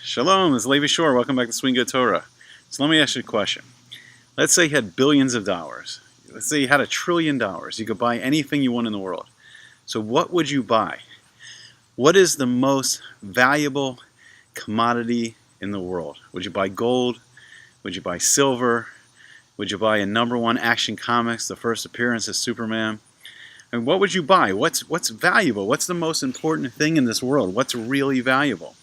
Shalom, this is Levi Shore. Welcome back to Swing Good Torah. So let me ask you a question. Let's say you had billions of dollars. Let's say you had $1 trillion. You could buy anything you want in the world. So what would you buy? What is the most valuable commodity in the world? Would you buy gold? Would you buy silver? Would you buy a #1 Action Comics, the first appearance of Superman? And what would you buy? What's valuable? What's the most important thing in this world? What's really valuable?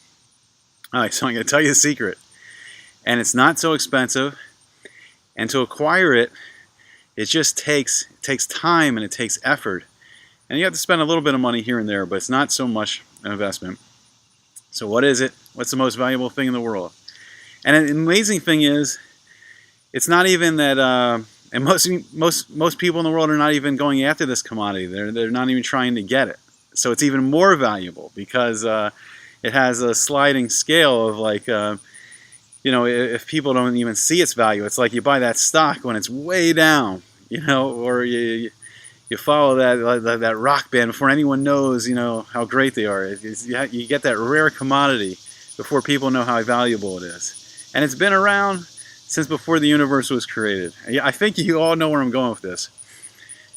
All right, so I'm going to tell you a secret. And it's not so expensive. And to acquire it, it just takes time and it takes effort. And you have to spend a little bit of money here and there, but it's not so much an investment. So what is it? What's the most valuable thing in the world? And an amazing thing is, it's not even that, and most people in the world are not even going after this commodity. They're not even trying to get it. So it's even more valuable because it has a sliding scale of like, if people don't even see its value, it's like you buy that stock when it's way down, or you follow that rock band before anyone knows, how great they are. You get that rare commodity before people know how valuable it is. And it's been around since before the universe was created. I think you all know where I'm going with this.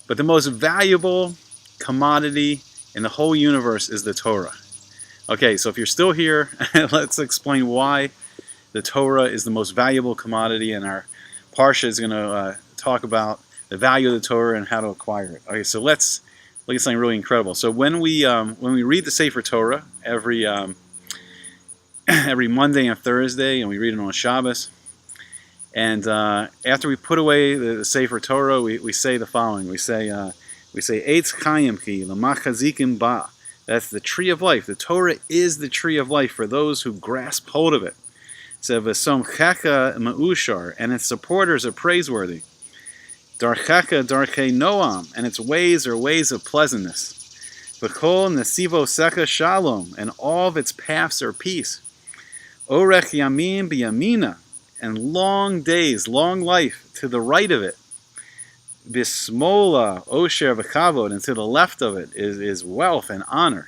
But the most valuable commodity in the whole universe is the Torah. Okay, so if you're still here, let's explain why the Torah is the most valuable commodity, and our Parshat is going to talk about the value of the Torah and how to acquire it. Okay, so let's look at something really incredible. So when we read the Sefer Torah every Monday and Thursday, and we read it on Shabbos, and after we put away the Sefer Torah, we say the following. We say Eitz Chaim Chi L'Machazikim Ba. That's the tree of life. The Torah is the tree of life for those who grasp hold of it. It says V'somchecha Ma'ushar, and its supporters are praiseworthy. Darchecha Darchei Noam, and its ways are ways of pleasantness. V'chol Nesivo Secha Shalom, and all of its paths are peace. Orech Yamim B'Yamina, and long days, long life to the right of it. Bismola, Osher v'Chavod, and to the left of it is wealth and honor.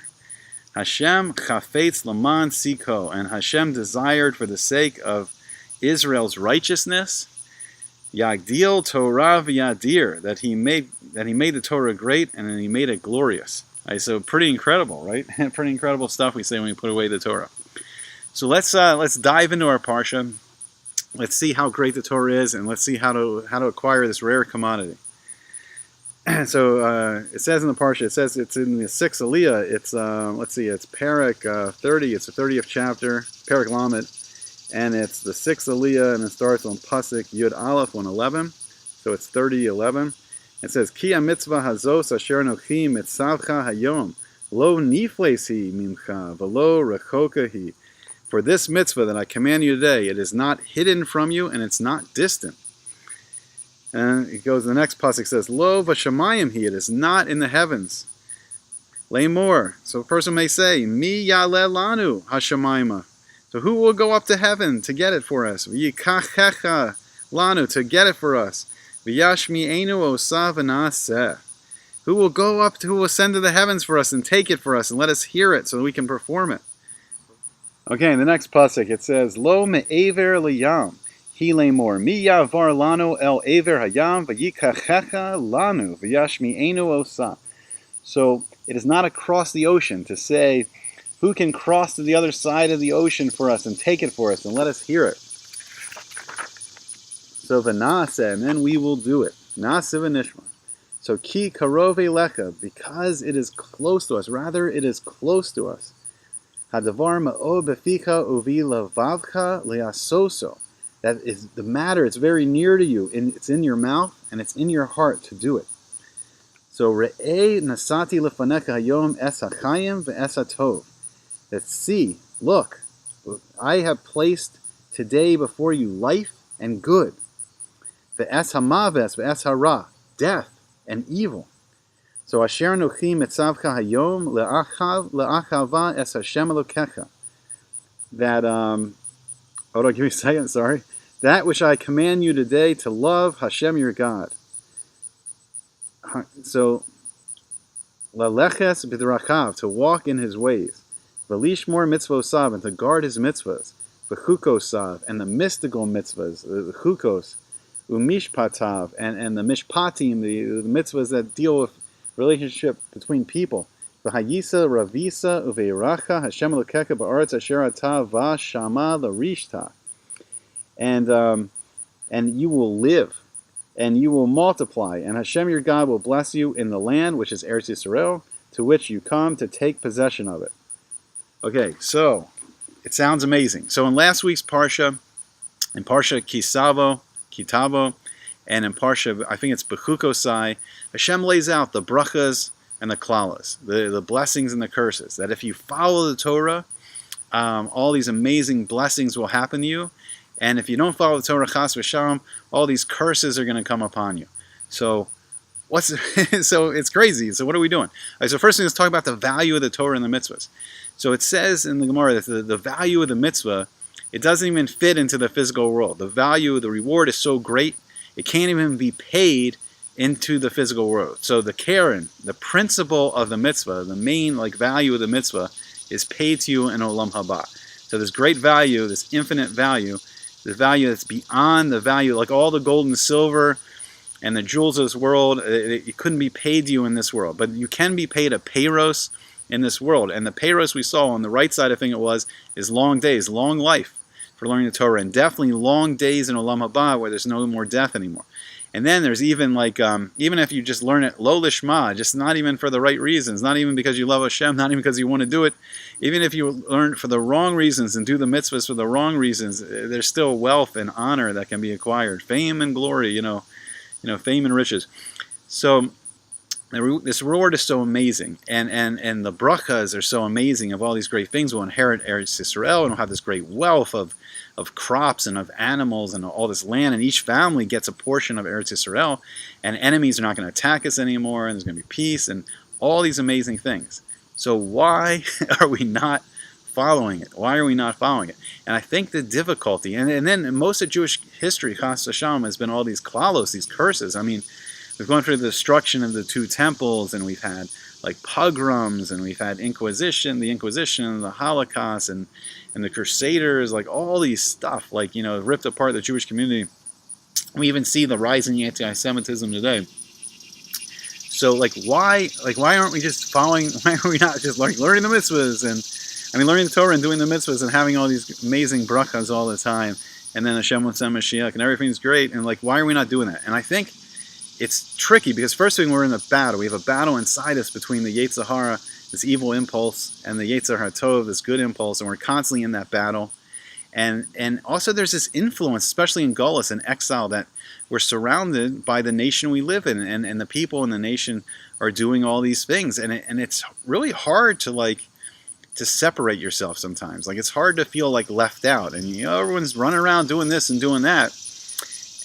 Hashem chafetz laman siko, and Hashem desired for the sake of Israel's righteousness, Yagdil Torah v'Yadir, that he made the Torah great and then he made it glorious. Right, so pretty incredible, right? Pretty incredible stuff we say when we put away the Torah. So let's dive into our parsha. Let's see how great the Torah is, and let's see how to acquire this rare commodity. So it says in the Parsha, it says it's in the 6th Aliyah, it's, it's Parak 30, it's the 30th chapter, Parak Lamed, and it's the 6th Aliyah, and it starts on Pasuk Yud Aleph 111, so it's 30:11. It says, Ki ha-mitzvah hazos asher nochi mitzavcha hayom, lo nifles hi mimcha, velo rechoka hi. For this mitzvah that I command you today, it is not hidden from you, and it's not distant. And it goes, the next pasuk says, Lo v'shamayim hi, it is not in the heavens. Lay more. So a person may say, Mi yaleh lanu hashamayma. So who will go up to heaven to get it for us? V'yikachecha lanu, to get it for us. V'yashmi einu osa v'naseh. Who will ascend to the heavens for us and take it for us and let us hear it so that we can perform it. Okay, in the next pasuk it says, Lo me'ever liyam. Hi lemor, mi yavar lanu el ever hayam, v'yikachecha lanu, v'yashmi einu osa. So it is not across the ocean to say, who can cross to the other side of the ocean for us and take it for us and let us hear it. So v'naseh, and then we will do it. Naseh v'nishma. So ki karove lecha, because it is close to us, rather it is close to us. Hadavar ma'od beficha uvi lavavcha leasoso. That is the matter, it's very near to you, and it's in your mouth, and it's in your heart to do it. So, Re'eh nasati lefanecha hayom es hachayim ve'es hatov. That see, look, I have placed today before you life and good. Ve'es hamaves ve'es hara, death and evil. So, asher nochi mitzavcha hayom le'achava es Hashem elokecha. That, hold on, give me a second, sorry. That which I command you today to love Hashem your God. So, laleches b'drachav, to walk in His ways. V'lishmor mitzvosav, and to guard his mitzvahs, v'chukosav, and the mystical mitzvahs, the chukos, umishpatav, and the mishpatim, the mitzvahs that deal with relationship between people. V'hayisa ravisa uveiracha Hashem Elokecha ba'aretz asher atah v'shama l'rishta, and you will live, and you will multiply, and Hashem your God will bless you in the land which is Eretz Yisrael, to which you come to take possession of it. Okay, so it sounds amazing. So in last week's Parsha, in Parsha Kitavo, and in Parsha, I think it's Bechukosai, Hashem lays out the brachas and the klalas, the blessings and the curses, that if you follow the Torah, all these amazing blessings will happen to you, and if you don't follow the Torah, chas v'shalom, all these curses are going to come upon you. So so it's crazy. So what are we doing? So first thing, let's talk about the value of the Torah and the mitzvahs. So it says in the Gemara that the value of the mitzvah, it doesn't even fit into the physical world. The value, the reward is so great, it can't even be paid into the physical world. So the Karen, the principle of the mitzvah, the main value of the mitzvah, is paid to you in Olam Haba. So this great value, this infinite value, the value that's beyond the value, like all the gold and silver and the jewels of this world, it couldn't be paid to you in this world. But you can be paid a peiros in this world. And the peiros we saw on the right side, I think it was, is long days, long life for learning the Torah, and definitely long days in Olam Haba where there's no more death anymore. And then there's even even if you just learn it lo lishma, just not even for the right reasons, not even because you love Hashem, not even because you want to do it, even if you learn for the wrong reasons and do the mitzvahs for the wrong reasons, there's still wealth and honor that can be acquired, fame and glory, fame and riches. So this reward is so amazing, and the brachas are so amazing of all these great things. We'll inherit Eretz Yisrael, and we'll have this great wealth of crops and of animals and all this land, and each family gets a portion of Eretz Yisrael, and enemies are not going to attack us anymore, and there's going to be peace, and all these amazing things. So why are we not following it? Why are we not following it? And I think the difficulty, and then most of Jewish history, Chas V'Shalom, has been all these klalos, these curses. I mean, we've gone through the destruction of the two temples, and we've had pogroms, and we've had the Inquisition, the Holocaust, and the Crusaders, all these stuff, ripped apart the Jewish community. We even see the rising anti-Semitism today. So why aren't we just following? Why are we not just learning the mitzvahs and learning the Torah and doing the mitzvahs and having all these amazing brachas all the time, and then Hashem will send Mashiach and everything's great, and why are we not doing that? And I think it's tricky because first thing, we're in a battle. We have a battle inside us between the Yetzer Hara, this evil impulse, and the Yetzer HaTov, this good impulse, and we're constantly in that battle. And also there's this influence, especially in Gullus and exile, that we're surrounded by the nation we live in, and the people in the nation are doing all these things, and it's really hard to to separate yourself sometimes. It's hard to feel left out, and everyone's running around doing this and doing that.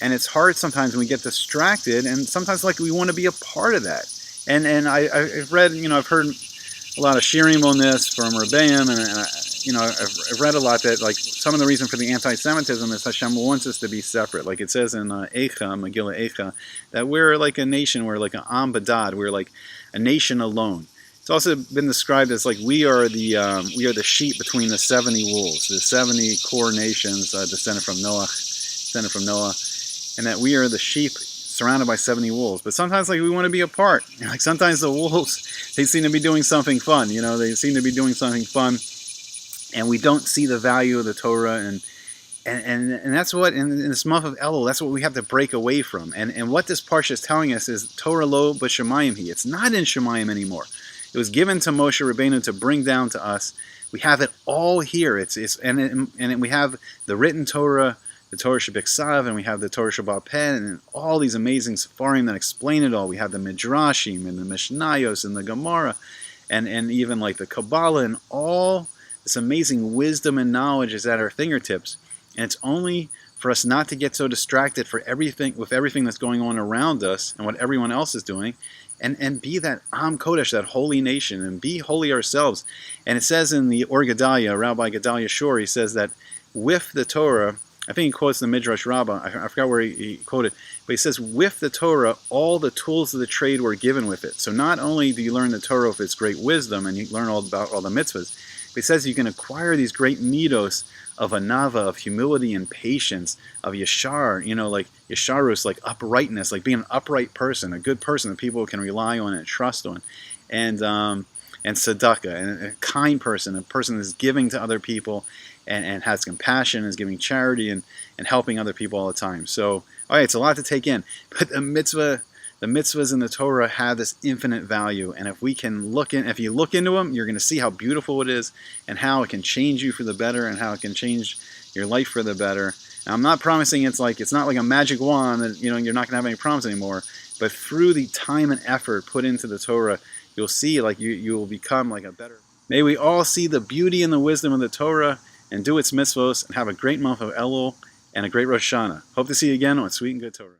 And it's hard sometimes when we get distracted, and sometimes we want to be a part of that. And I've read, I've heard a lot of shirim on this from Rebbeim, and I've read a lot that some of the reason for the anti-Semitism is Hashem wants us to be separate. It says in Eicha, Megillah Eicha, that we're a nation, we're an Am Badad, we're a nation alone. It's also been described as we are the sheep between the 70 wolves, the 70 core nations descended from Noah, and that we are the sheep surrounded by 70 wolves. But sometimes we want to be apart. Sometimes the wolves, they seem to be doing something fun. They seem to be doing something fun, and we don't see the value of the Torah. And that's what, in this month of Elul, that's what we have to break away from. And what this Parsha is telling us is Torah lo b'shamayim hi. It's not in Shemayim anymore. It was given to Moshe Rabbeinu to bring down to us. We have it all here. And we have the written Torah, the Torah Shebiksav, and we have the Torah Shebal Peh, and all these amazing Sefarim that explain it all. We have the Midrashim, and the Mishnayos, and the Gemara, and even the Kabbalah, and all this amazing wisdom and knowledge is at our fingertips. And it's only for us not to get so distracted with everything that's going on around us and what everyone else is doing, and be that Am Kodesh, that holy nation, and be holy ourselves. And it says in the Or Gedalia, Rabbi Gedalia Shor, he says that with the Torah, I think he quotes the Midrash Rabbah, I forgot where he quoted, but he says, with the Torah, all the tools of the trade were given with it. So not only do you learn the Torah with its great wisdom, and you learn all about all the mitzvahs, But he says you can acquire these great midos of anava, of humility and patience, of yashar, like yasharus, like uprightness, like being an upright person, a good person that people can rely on and trust on, and tzedakah, and a kind person, a person that's giving to other people, and has compassion, is giving charity, and helping other people all the time. So, all right, it's a lot to take in, but the mitzvahs in the Torah have this infinite value, and if you look into them, you're going to see how beautiful it is, and how it can change you for the better, and how it can change your life for the better. And I'm not promising it's not like a magic wand that you're not going to have any problems anymore, but through the time and effort put into the Torah, you'll see like you will become like a better. May we all see the beauty and the wisdom of the Torah and do its mitzvos, and have a great month of Elul and a great Rosh Hashanah. Hope to see you again on Sweet and Good Torah.